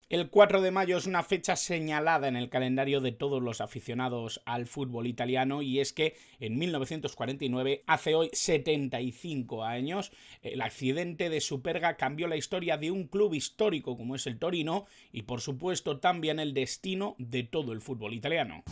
El 4 de mayo es una fecha señalada en el calendario de todos los aficionados al fútbol italiano, y es que en 1949, hace hoy 75 años, el accidente de Superga cambió la historia de un club histórico como es el Torino y por supuesto también el destino de todo el fútbol italiano.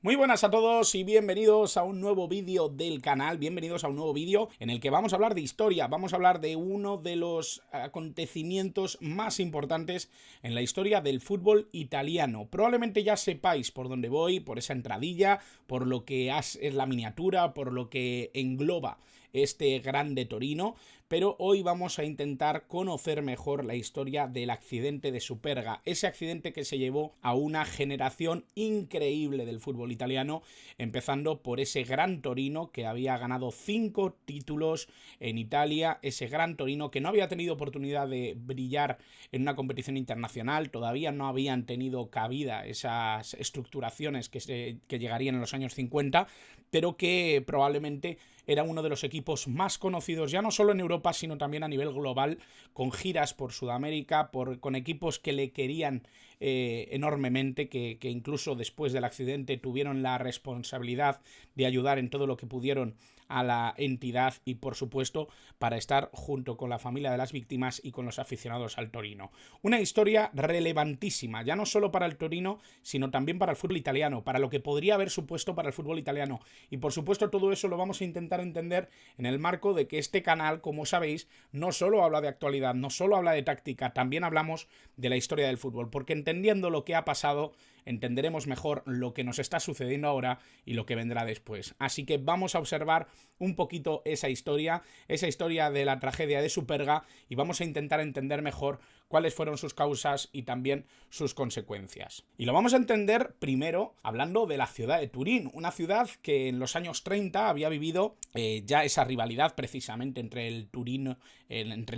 Muy buenas a todos y bienvenidos a un nuevo vídeo del canal, bienvenidos a un nuevo vídeo en el que vamos a hablar de historia, vamos a hablar de uno de los acontecimientos más importantes en la historia del fútbol italiano. Probablemente ya sepáis por dónde voy, por esa entradilla, por lo que es la miniatura, por lo que engloba este grande Torino, pero hoy vamos a intentar conocer mejor la historia del accidente de Superga, ese accidente que se llevó a una generación increíble del fútbol italiano, empezando por ese gran Torino que había ganado 5 títulos en Italia, ese gran Torino que no había tenido oportunidad de brillar en una competición internacional, todavía no habían tenido cabida esas estructuraciones que llegarían en los años 50, pero que probablemente era uno de los equipos más conocidos, ya no solo en Europa, sino también a nivel global, con giras por Sudamérica, con equipos que le querían enormemente, que incluso después del accidente tuvieron la responsabilidad de ayudar en todo lo que pudieron a la entidad y, por supuesto, para estar junto con la familia de las víctimas y con los aficionados al Torino. Una historia relevantísima, ya no solo para el Torino, sino también para el fútbol italiano, para lo que podría haber supuesto para el fútbol italiano. Y, por supuesto, todo eso lo vamos a intentar entender en el marco de que este canal, como sabéis, no solo habla de actualidad, no solo habla de táctica, también hablamos de la historia del fútbol, porque entendiendo lo que ha pasado, entenderemos mejor lo que nos está sucediendo ahora y lo que vendrá después. Así que vamos a observar un poquito esa historia de la tragedia de Superga, y vamos a intentar entender mejor cuáles fueron sus causas y también sus consecuencias. Y lo vamos a entender primero hablando de la ciudad de Turín, una ciudad que en los años 30 había vivido ya esa rivalidad precisamente entre el Torino, el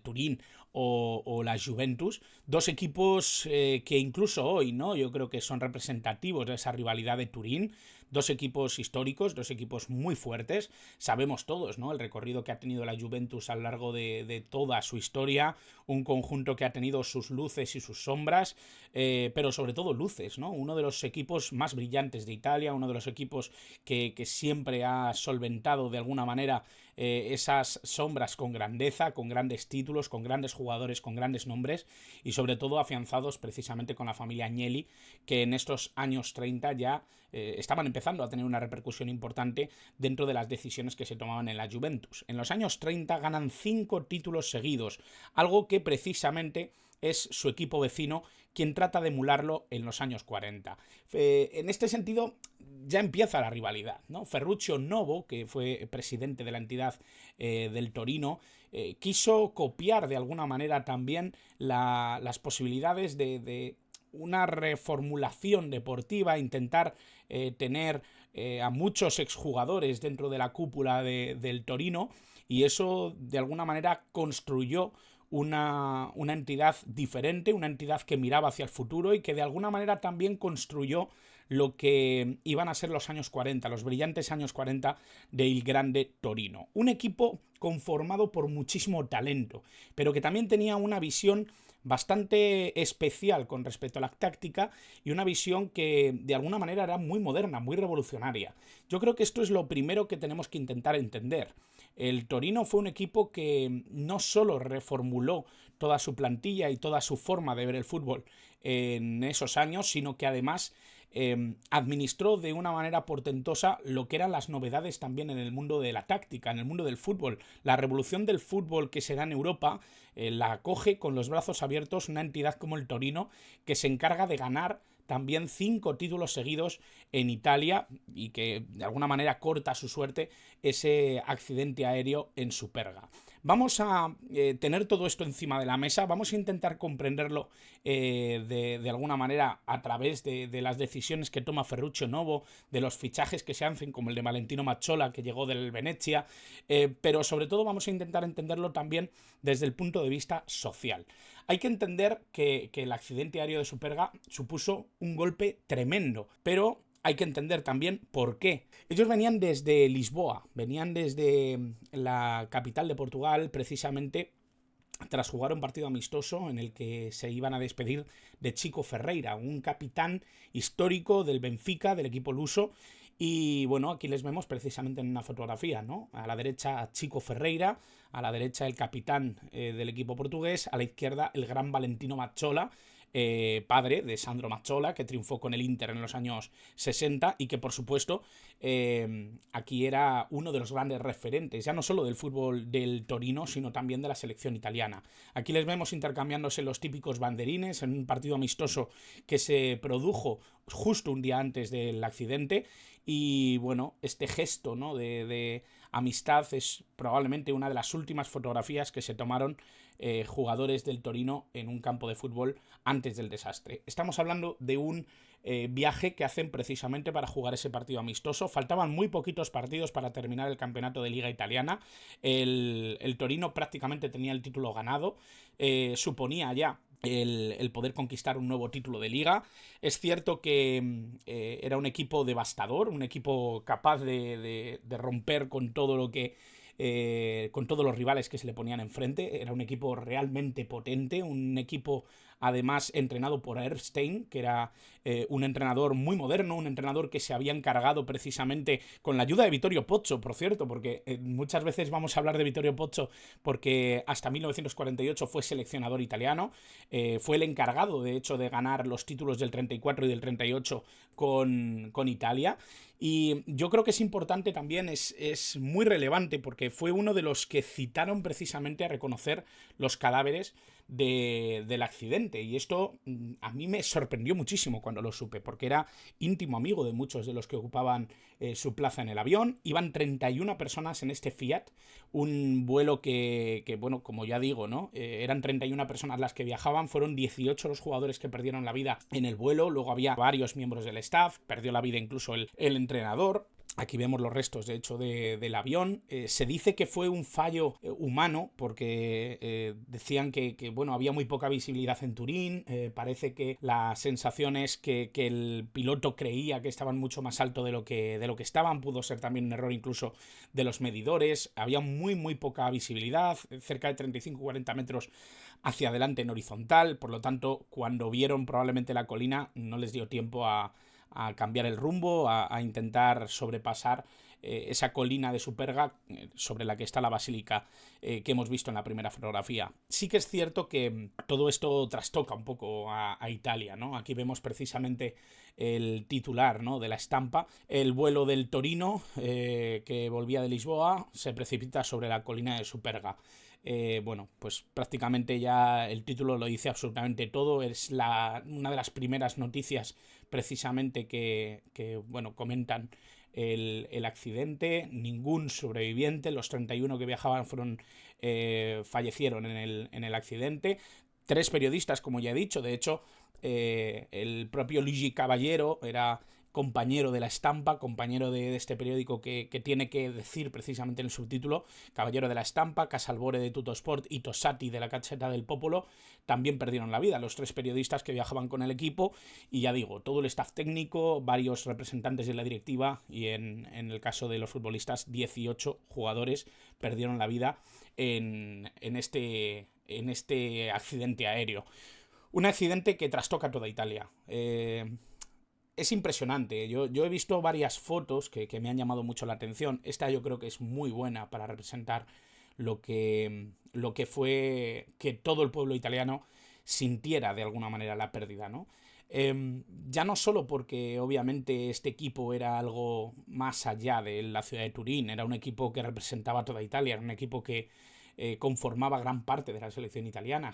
Turín o la Juventus, dos equipos que incluso hoy, ¿no? Yo creo que son representativos de esa rivalidad de Turín, dos equipos históricos, dos equipos muy fuertes. Sabemos todos, ¿no?, el recorrido que ha tenido la Juventus a lo largo de toda su historia, un conjunto que ha tenido sus luces y sus sombras, pero sobre todo luces, ¿no? Uno de los equipos más brillantes de Italia, uno de los equipos que siempre ha solventado de alguna manera esas sombras con grandeza, con grandes títulos, con grandes jugadores, con grandes nombres, y sobre todo afianzados precisamente con la familia Agnelli, que en estos años 30 ya estaban empezando a tener una repercusión importante dentro de las decisiones que se tomaban en la Juventus. En los años 30 ganan 5 títulos seguidos, algo que precisamente es su equipo vecino quien trata de emularlo en los años 40. En este sentido ya empieza la rivalidad, ¿no? Ferruccio Novo, que fue presidente de la entidad del Torino, quiso copiar de alguna manera también las posibilidades de una reformulación deportiva, intentar tener a muchos exjugadores dentro de la cúpula del Torino, y eso de alguna manera construyó una entidad diferente, una entidad que miraba hacia el futuro y que de alguna manera también construyó lo que iban a ser los años 40, los brillantes años 40 del grande Torino. Un equipo conformado por muchísimo talento, pero que también tenía una visión bastante especial con respecto a la táctica y una visión que de alguna manera era muy moderna, muy revolucionaria. Yo creo que esto es lo primero que tenemos que intentar entender. El Torino fue un equipo que no solo reformuló toda su plantilla y toda su forma de ver el fútbol en esos años, sino que además administró de una manera portentosa lo que eran las novedades también en el mundo de la táctica, en el mundo del fútbol. La revolución del fútbol que se da en Europa la acoge con los brazos abiertos una entidad como el Torino, que se encarga de ganar también 5 títulos seguidos en Italia y que de alguna manera corta su suerte ese accidente aéreo en Superga. Vamos a tener todo esto encima de la mesa, vamos a intentar comprenderlo de alguna manera a través de las decisiones que toma Ferruccio Novo, de los fichajes que se hacen como el de Valentino Mazzola, que llegó del Venezia, pero sobre todo vamos a intentar entenderlo también desde el punto de vista social. Hay que entender que el accidente aéreo de Superga supuso un golpe tremendo, pero hay que entender también por qué. Ellos venían desde Lisboa, venían desde la capital de Portugal, precisamente tras jugar un partido amistoso en el que se iban a despedir de Chico Ferreira, un capitán histórico del Benfica, del equipo luso. Y bueno, aquí les vemos precisamente en una fotografía, ¿no? A la derecha Chico Ferreira, a la derecha el capitán del equipo portugués, a la izquierda el gran Valentino Mazzola, padre de Sandro Mazzola, que triunfó con el Inter en los años 60 y que por supuesto aquí era uno de los grandes referentes, ya no solo del fútbol del Torino, sino también de la selección italiana. Aquí les vemos intercambiándose los típicos banderines en un partido amistoso que se produjo justo un día antes del accidente. Y bueno, este gesto, ¿no?, de amistad es probablemente una de las últimas fotografías que se tomaron jugadores del Torino en un campo de fútbol antes del desastre. Estamos hablando de un viaje que hacen precisamente para jugar ese partido amistoso. Faltaban muy poquitos partidos para terminar el campeonato de Liga Italiana. El Torino prácticamente tenía el título ganado. Suponía ya el poder conquistar un nuevo título de liga. Es cierto que era un equipo devastador, un equipo capaz de romper con todo lo que con todos los rivales que se le ponían enfrente. Era un equipo realmente potente, un equipo además entrenado por Erstein, que era un entrenador muy moderno, un entrenador que se había encargado precisamente con la ayuda de Vittorio Pozzo, por cierto, porque muchas veces vamos a hablar de Vittorio Pozzo porque hasta 1948 fue seleccionador italiano, fue el encargado de hecho de ganar los títulos del 34 y del 38 con Italia. Y yo creo que es importante también, es muy relevante, porque fue uno de los que citaron precisamente a reconocer los cadáveres del accidente. Y esto a mí me sorprendió muchísimo cuando lo supe, porque era íntimo amigo de muchos de los que ocupaban su plaza en el avión. Iban 31 personas en este Fiat, un vuelo que bueno, como ya digo, ¿no? Eran 31 personas las que viajaban, fueron 18 los jugadores que perdieron la vida en el vuelo, luego había varios miembros del staff, perdió la vida incluso el entrenador. Aquí vemos los restos, de hecho, del avión. Se dice que fue un fallo humano, porque decían que, bueno, había muy poca visibilidad en Turín. Parece que la sensación es que el piloto creía que estaban mucho más alto de lo que estaban. Pudo ser también un error incluso de los medidores. Había muy poca visibilidad, cerca de 35-40 metros hacia adelante en horizontal. Por lo tanto, cuando vieron probablemente la colina, no les dio tiempo a cambiar el rumbo, a intentar sobrepasar esa colina de Superga sobre la que está la basílica que hemos visto en la primera fotografía. Sí que es cierto que todo esto trastoca un poco a Italia, ¿no? Aquí vemos precisamente el titular, ¿no?, de la estampa. El vuelo del Torino que volvía de Lisboa se precipita sobre la colina de Superga. Bueno, pues prácticamente ya el título lo dice absolutamente todo. Es una de las primeras noticias precisamente que bueno, comentan el accidente. Ningún sobreviviente, los 31 que viajaban fallecieron en el accidente. 3 periodistas, como ya he dicho. De hecho, el propio Luigi Caballero era compañero de la estampa, compañero de este periódico que tiene que decir precisamente en el subtítulo, Caballero de la Estampa, Casalbore de Tuttosport y Tossati de la Gazzetta del Popolo, también perdieron la vida, los 3 periodistas que viajaban con el equipo. Y ya digo, todo el staff técnico, varios representantes de la directiva y en el caso de los futbolistas, 18 jugadores perdieron la vida en este accidente aéreo. Un accidente que trastoca toda Italia. Es impresionante. Yo he visto varias fotos que me han llamado mucho la atención. Esta yo creo que es muy buena para representar lo que fue que todo el pueblo italiano sintiera de alguna manera la pérdida, ¿no? Ya no solo porque obviamente este equipo era algo más allá de la ciudad de Turín, era un equipo que representaba toda Italia, era un equipo que conformaba gran parte de la selección italiana.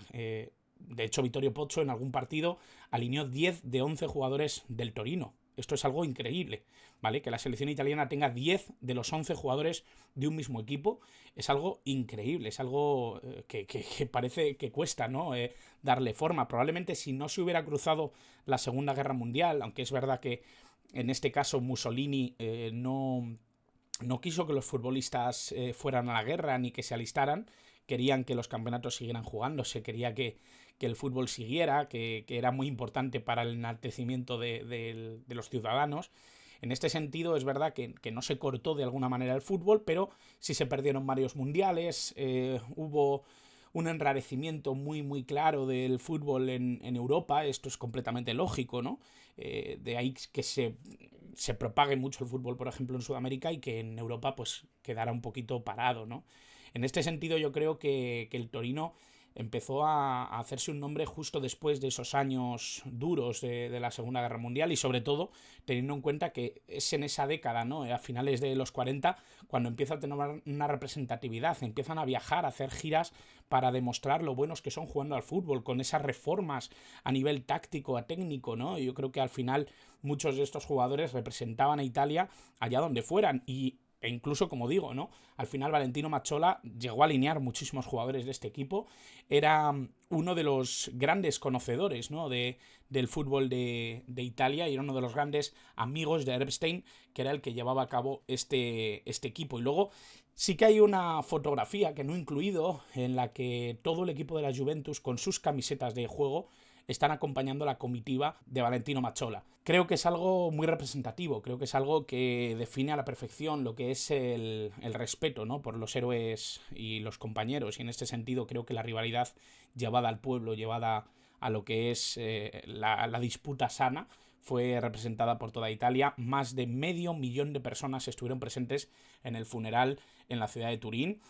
De hecho, Vittorio Pozzo en algún partido alineó 10 de 11 jugadores del Torino. Esto es algo increíble, ¿vale? Que la selección italiana tenga 10 de los 11 jugadores de un mismo equipo es algo increíble, es algo que parece que cuesta, ¿no? Darle forma. Probablemente si no se hubiera cruzado la Segunda Guerra Mundial, aunque es verdad que en este caso Mussolini no quiso que los futbolistas fueran a la guerra ni que se alistaran, querían que los campeonatos siguieran jugándose, quería que el fútbol siguiera, que era muy importante para el enaltecimiento de los ciudadanos. En este sentido es verdad que no se cortó de alguna manera el fútbol, pero sí se perdieron varios mundiales, hubo un enrarecimiento muy muy claro del fútbol en Europa. Esto es completamente lógico, ¿no? De ahí que se propague mucho el fútbol, por ejemplo, en Sudamérica, y que en Europa pues quedara un poquito parado, ¿no? En este sentido yo creo que el Torino empezó a hacerse un nombre justo después de esos años duros de la Segunda Guerra Mundial, y sobre todo teniendo en cuenta que es en esa década, ¿no? A finales de los 40, cuando empieza a tener una representatividad, empiezan a viajar, a hacer giras para demostrar lo buenos que son jugando al fútbol, con esas reformas a nivel táctico, a técnico, ¿no? Yo creo que al final muchos de estos jugadores representaban a Italia allá donde fueran, e incluso, como digo, ¿no? Al final Valentino Mazzola llegó a alinear muchísimos jugadores de este equipo. Era uno de los grandes conocedores, ¿no? del fútbol de Italia, y era uno de los grandes amigos de Erbstein, que era el que llevaba a cabo este equipo. Y luego sí que hay una fotografía que no he incluido, en la que todo el equipo de la Juventus, con sus camisetas de juego, están acompañando la comitiva de Valentino Mazzola. Creo que es algo muy representativo, creo que es algo que define a la perfección lo que es el respeto, ¿no? Por los héroes y los compañeros, y en este sentido creo que la rivalidad llevada al pueblo, llevada a lo que es la disputa sana, fue representada por toda Italia. Más de 500.000 de personas estuvieron presentes en el funeral en la ciudad de Turín.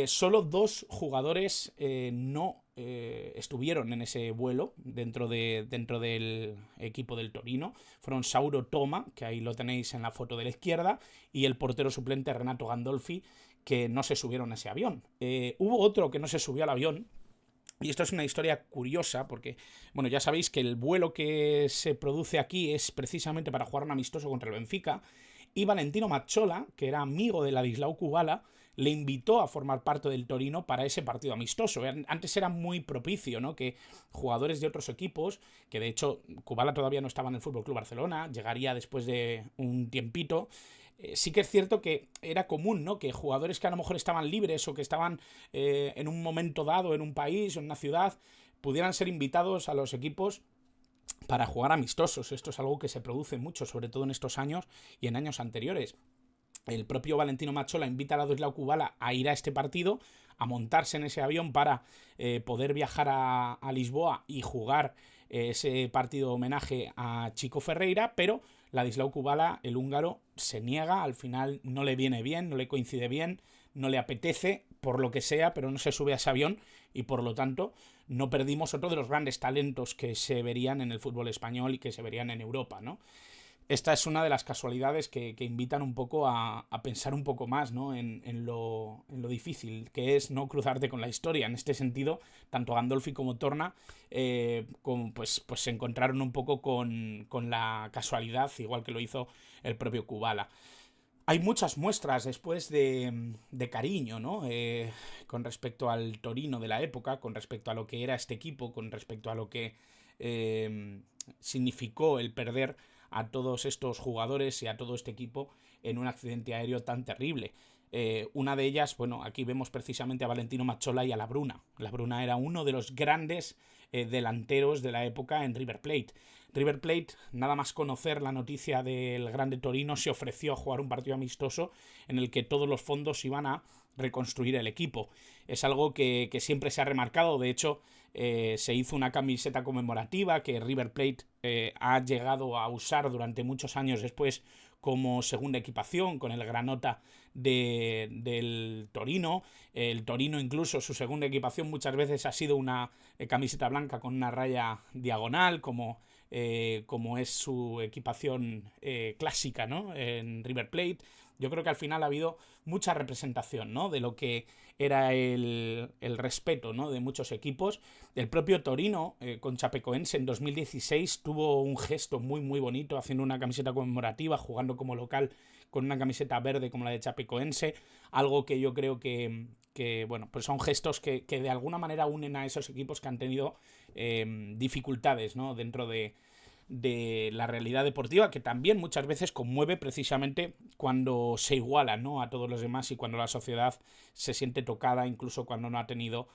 Solo 2 jugadores no estuvieron en ese vuelo dentro del equipo del Torino. Fueron Sauro Toma, que ahí lo tenéis en la foto de la izquierda, y el portero suplente Renato Gandolfi, que no se subieron a ese avión. Hubo otro que no se subió al avión, y esto es una historia curiosa porque, bueno, ya sabéis que el vuelo que se produce aquí es precisamente para jugar un amistoso contra el Benfica, y Valentino Mazzola, que era amigo de Ladislao Kubala, le invitó a formar parte del Torino para ese partido amistoso. Antes era muy propicio, ¿no? Que jugadores de otros equipos, que de hecho Kubala todavía no estaba en el FC Barcelona, llegaría después de un tiempito. Sí que es cierto que era común, ¿no? Que jugadores que a lo mejor estaban libres o que estaban en un momento dado en un país o en una ciudad pudieran ser invitados a los equipos para jugar amistosos. Esto es algo que se produce mucho, sobre todo en estos años y en años anteriores. El propio Valentino Mazzola invita a Ladislao Kubala a ir a este partido, a montarse en ese avión para poder viajar a Lisboa y jugar ese partido de homenaje a Chico Ferreira, pero Ladislao Kubala, el húngaro, se niega. Al final no le viene bien, no le coincide bien, no le apetece, por lo que sea, pero no se sube a ese avión, y por lo tanto no perdimos otro de los grandes talentos que se verían en el fútbol español y que se verían en Europa, ¿no? Esta es una de las casualidades que invitan un poco a pensar un poco más, ¿no? en lo difícil que es no cruzarte con la historia. En este sentido, tanto Gandolfi como Torna pues se encontraron un poco con la casualidad, igual que lo hizo el propio Kubala. Hay muchas muestras después de cariño, ¿no? Con respecto al Torino de la época, con respecto a lo que era este equipo, con respecto a lo que significó el perder a todos estos jugadores y a todo este equipo en un accidente aéreo tan terrible. Una de ellas, bueno, aquí vemos precisamente a Valentino Mazzola y a La Bruna. La Bruna era uno de los grandes delanteros de la época en River Plate. River Plate, nada más conocer la noticia del Grande Torino, se ofreció a jugar un partido amistoso en el que todos los fondos iban a reconstruir el equipo. Es algo que siempre se ha remarcado. De hecho, se hizo una camiseta conmemorativa que River Plate ha llegado a usar durante muchos años después como segunda equipación, con el granota del Torino. El Torino, incluso su segunda equipación muchas veces ha sido una camiseta blanca con una raya diagonal, como es su equipación clásica, ¿no? En River Plate. Yo creo que al final ha habido mucha representación, ¿no? De lo que era el respeto, ¿no? De muchos equipos. El propio Torino, con Chapecoense en 2016, tuvo un gesto muy muy bonito, haciendo una camiseta conmemorativa, jugando como local con una camiseta verde como la de Chapecoense. Algo que yo creo que bueno, pues son gestos que de alguna manera unen a esos equipos que han tenido dificultades, ¿no? Dentro de la realidad deportiva, que también muchas veces conmueve precisamente cuando se iguala, ¿no? A todos los demás, y cuando la sociedad se siente tocada, incluso cuando no ha tenido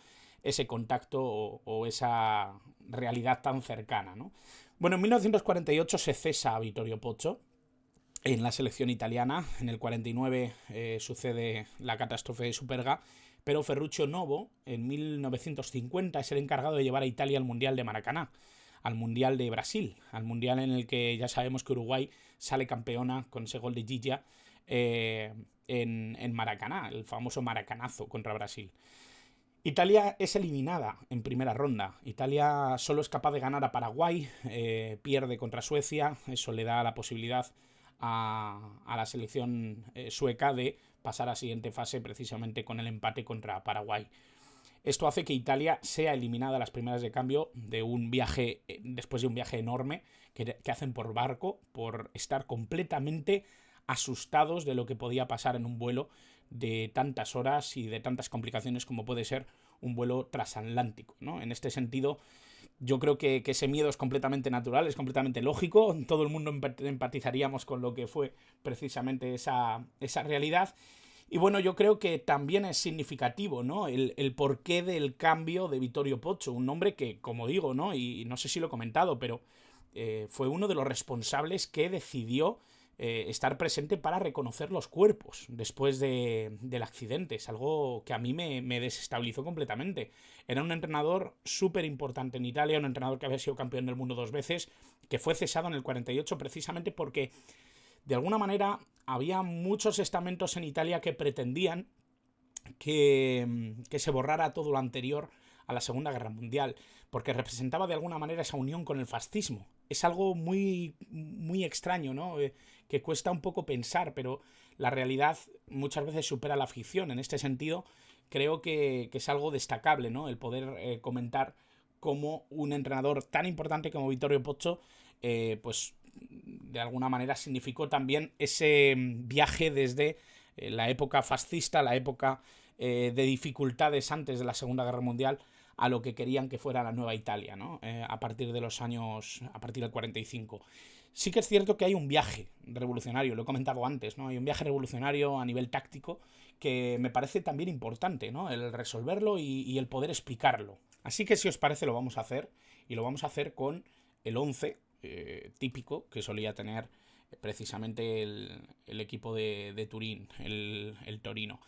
ese contacto o esa realidad tan cercana, ¿no? Bueno, en 1948 se cesa a Vittorio Pozzo en la selección italiana. En el 49 sucede la catástrofe de Superga, pero Ferruccio Novo en 1950 es el encargado de llevar a Italia al Mundial de Maracaná, al Mundial de Brasil, al Mundial en el que ya sabemos que Uruguay sale campeona con ese gol de Gilla en Maracaná, el famoso maracanazo contra Brasil. Italia es eliminada en primera ronda. Italia solo es capaz de ganar a Paraguay, pierde contra Suecia, eso le da la posibilidad a la selección sueca de pasar a la siguiente fase precisamente con el empate contra Paraguay. Esto hace que Italia sea eliminada a las primeras de cambio de un viaje, después de un viaje enorme que hacen por barco, por estar completamente asustados de lo que podía pasar en un vuelo de tantas horas y de tantas complicaciones como puede ser un vuelo transatlántico, ¿no? En este sentido, yo creo que ese miedo es completamente natural, es completamente lógico, todo el mundo empatizaríamos con lo que fue precisamente esa realidad. Y bueno, yo creo que también es significativo, ¿no? El porqué del cambio de Vittorio Pozzo, un hombre que, como digo, ¿no? Y no sé si lo he comentado, pero fue uno de los responsables que decidió estar presente para reconocer los cuerpos después del accidente. Es algo que a mí me desestabilizó completamente. Era un entrenador súper importante en Italia, un entrenador que había sido campeón del mundo 2 veces, que fue cesado en el 48 precisamente porque de alguna manera había muchos estamentos en Italia que pretendían que se borrara todo lo anterior a la Segunda Guerra Mundial, porque representaba de alguna manera esa unión con el fascismo. Es algo muy, muy extraño, ¿no? Que cuesta un poco pensar, pero la realidad muchas veces supera la ficción. En este sentido, creo que es algo destacable, ¿no? El poder comentar cómo un entrenador tan importante como Vittorio Pozzo, pues de alguna manera significó también ese viaje desde la época fascista, la época de dificultades antes de la Segunda Guerra Mundial, a lo que querían que fuera la nueva Italia, ¿no? A partir del 45. Sí que es cierto que hay un viaje revolucionario, lo he comentado antes, ¿no? Hay un viaje revolucionario a nivel táctico que me parece también importante, ¿no? El resolverlo y el poder explicarlo. Así que si os parece lo vamos a hacer, y lo vamos a hacer con el 11 típico que solía tener precisamente el equipo de Turín, el Torino.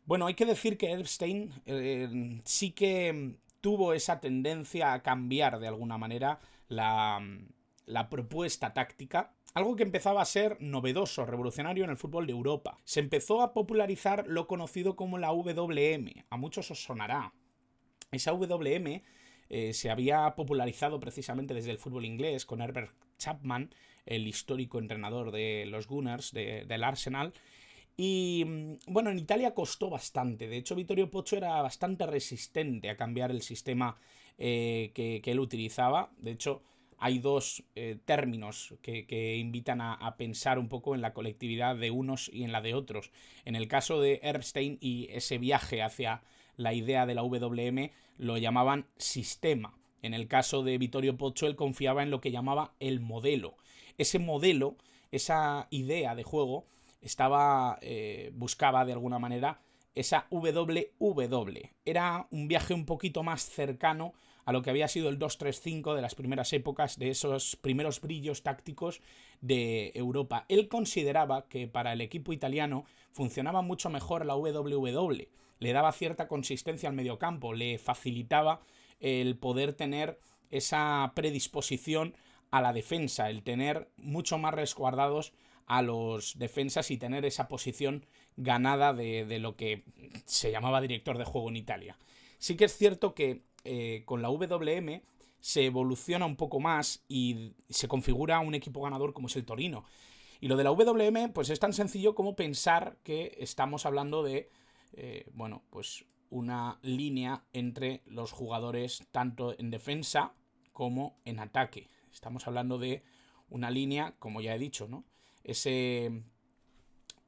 Bueno, hay que decir que Epstein sí que tuvo esa tendencia a cambiar de alguna manera la propuesta táctica, algo que empezaba a ser novedoso, revolucionario en el fútbol de Europa. Se empezó a popularizar lo conocido como la WM, a muchos os sonará. Esa WM se había popularizado precisamente desde el fútbol inglés con Herbert Chapman, el histórico entrenador de los Gunners del Arsenal. Y bueno, en Italia costó bastante. De hecho, Vittorio Pozzo era bastante resistente a cambiar el sistema que él utilizaba. De hecho, hay dos términos que invitan a pensar un poco en la colectividad de unos y en la de otros. En el caso de Epstein y ese viaje hacia la idea de la WM lo llamaban sistema. En el caso de Vittorio Pozzo, él confiaba en lo que llamaba el modelo. Ese modelo, esa idea de juego, buscaba de alguna manera esa WW. Era un viaje un poquito más cercano a lo que había sido el 2-3-5 de las primeras épocas, de esos primeros brillos tácticos de Europa. Él consideraba que para el equipo italiano funcionaba mucho mejor la WW. Le daba cierta consistencia al mediocampo, le facilitaba el poder tener esa predisposición a la defensa, el tener mucho más resguardados a los defensas y tener esa posición ganada de lo que se llamaba director de juego en Italia. Sí que es cierto que con la WM se evoluciona un poco más y se configura un equipo ganador como es el Torino. Y lo de la WM pues es tan sencillo como pensar que estamos hablando de pues una línea entre los jugadores tanto en defensa como en ataque. Estamos hablando de una línea, como ya he dicho, ¿no? Ese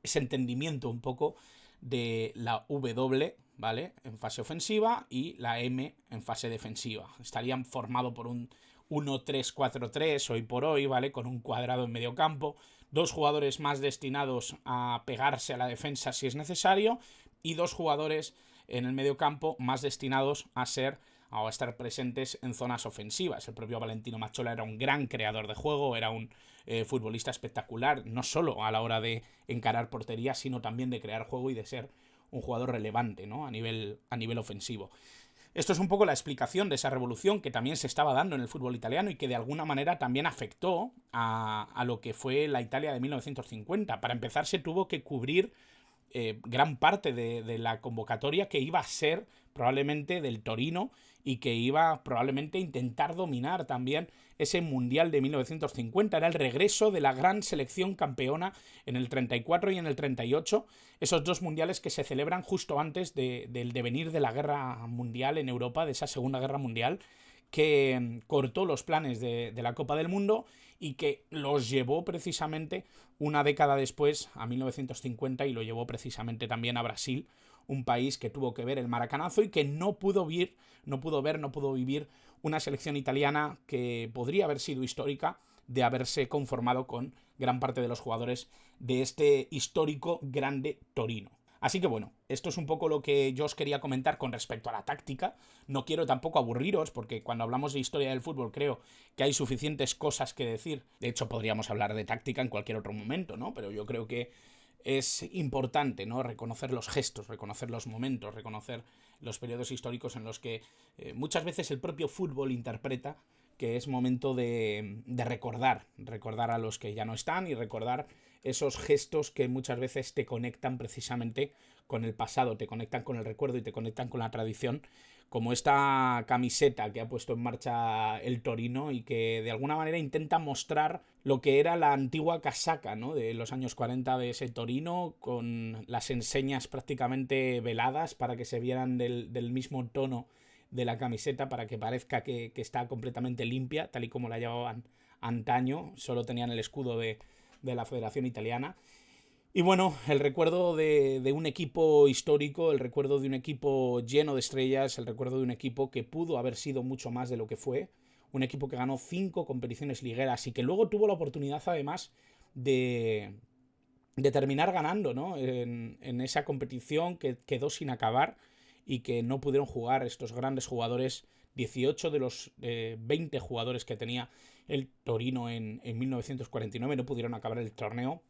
entendimiento un poco de la W, ¿vale? En fase ofensiva y la M en fase defensiva. Estarían formados por un 1-3-4-3 hoy por hoy, ¿vale? Con un cuadrado en medio campo, dos jugadores más destinados a pegarse a la defensa si es necesario y dos jugadores en el medio campo más destinados a estar presentes en zonas ofensivas. El propio Valentino Mazzola era un gran creador de juego, era un futbolista espectacular, no solo a la hora de encarar portería, sino también de crear juego y de ser un jugador relevante, ¿no? a nivel ofensivo. Esto es un poco la explicación de esa revolución que también se estaba dando en el fútbol italiano y que de alguna manera también afectó a lo que fue la Italia de 1950. Para empezar, se tuvo que cubrir gran parte de la convocatoria que iba a ser probablemente del Torino y que iba probablemente a intentar dominar también ese Mundial de 1950. Era el regreso de la gran selección campeona en el 34 y en el 38, esos dos mundiales que se celebran justo antes del devenir de la guerra mundial en Europa, de esa Segunda Guerra Mundial, que cortó los planes de la Copa del Mundo y que los llevó precisamente una década después a 1950 y lo llevó precisamente también a Brasil, un país que tuvo que ver el maracanazo y que no pudo vivir una selección italiana que podría haber sido histórica de haberse conformado con gran parte de los jugadores de este histórico grande Torino. Así que bueno, esto es un poco lo que yo os quería comentar con respecto a la táctica. No quiero tampoco aburriros, porque cuando hablamos de historia del fútbol creo que hay suficientes cosas que decir. De hecho, podríamos hablar de táctica en cualquier otro momento, ¿no? Pero yo creo que es importante, ¿no? Reconocer los gestos, reconocer los momentos, reconocer los periodos históricos en los que muchas veces el propio fútbol interpreta que es momento de recordar a los que ya no están y recordar esos gestos que muchas veces te conectan precisamente con el pasado, te conectan con el recuerdo y te conectan con la tradición, como esta camiseta que ha puesto en marcha el Torino y que de alguna manera intenta mostrar lo que era la antigua casaca, ¿no? De los años 40 de ese Torino, con las enseñas prácticamente veladas para que se vieran del mismo tono de la camiseta, para que parezca que está completamente limpia, tal y como la llevaban antaño. Solo tenían el escudo de la Federación Italiana. Y bueno, el recuerdo de un equipo histórico, el recuerdo de un equipo lleno de estrellas, el recuerdo de un equipo que pudo haber sido mucho más de lo que fue, un equipo que ganó 5 competiciones ligueras y que luego tuvo la oportunidad además de terminar ganando, ¿no? En esa competición que quedó sin acabar y que no pudieron jugar estos grandes jugadores. 18 de los 20 jugadores que tenía el Torino en 1949 no pudieron acabar el torneo,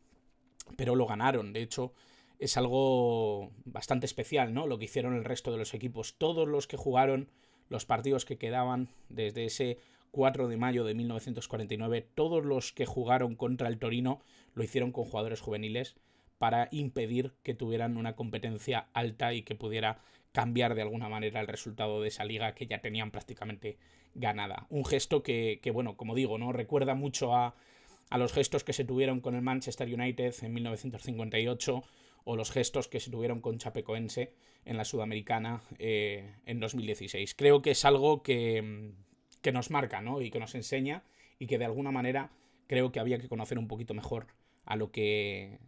pero lo ganaron. De hecho, es algo bastante especial, ¿no? Lo que hicieron el resto de los equipos. Todos los que jugaron los partidos que quedaban desde ese 4 de mayo de 1949, todos los que jugaron contra el Torino lo hicieron con jugadores juveniles para impedir que tuvieran una competencia alta y que pudiera cambiar de alguna manera el resultado de esa liga que ya tenían prácticamente ganada. Un gesto que bueno, como digo, ¿no? Recuerda mucho a los gestos que se tuvieron con el Manchester United en 1958 o los gestos que se tuvieron con Chapecoense en la Sudamericana en 2016. Creo que es algo que nos marca, ¿no? Y que nos enseña y que de alguna manera creo que había que conocer un poquito mejor a lo que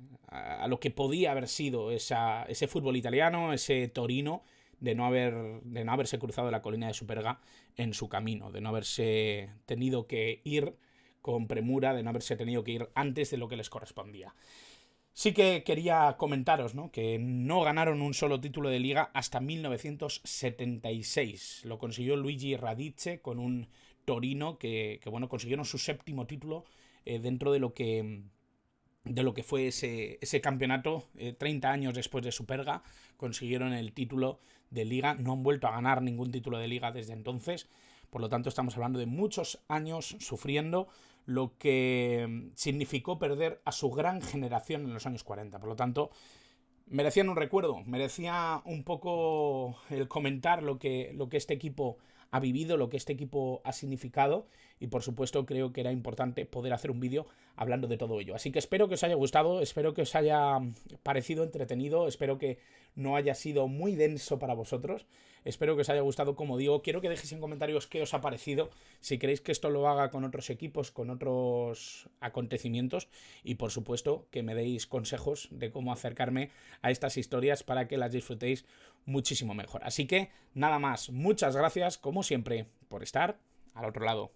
podía haber sido ese fútbol italiano, ese Torino, de no haberse cruzado la colina de Superga en su camino, de no haberse tenido que ir con premura, de no haberse tenido que ir antes de lo que les correspondía. Sí que quería comentaros, ¿no? Que no ganaron un solo título de liga hasta 1976. Lo consiguió Luigi Radice con un Torino que bueno, consiguieron su 7º título dentro de lo que fue ese campeonato. 30 años después de Superga consiguieron el título de liga. No han vuelto a ganar ningún título de liga desde entonces. Por lo tanto, estamos hablando de muchos años sufriendo, lo que significó perder a su gran generación en los años 40. Por lo tanto, merecían un recuerdo, merecía un poco el comentar lo que este equipo ha vivido, lo que este equipo ha significado, y por supuesto creo que era importante poder hacer un vídeo hablando de todo ello. Así que espero que os haya gustado, espero que os haya parecido entretenido, espero que no haya sido muy denso para vosotros, espero que os haya gustado. Como digo, quiero que dejéis en comentarios qué os ha parecido, si queréis que esto lo haga con otros equipos, con otros acontecimientos, y por supuesto que me deis consejos de cómo acercarme a estas historias para que las disfrutéis muchísimo mejor. Así que nada más, muchas gracias como siempre por estar al otro lado.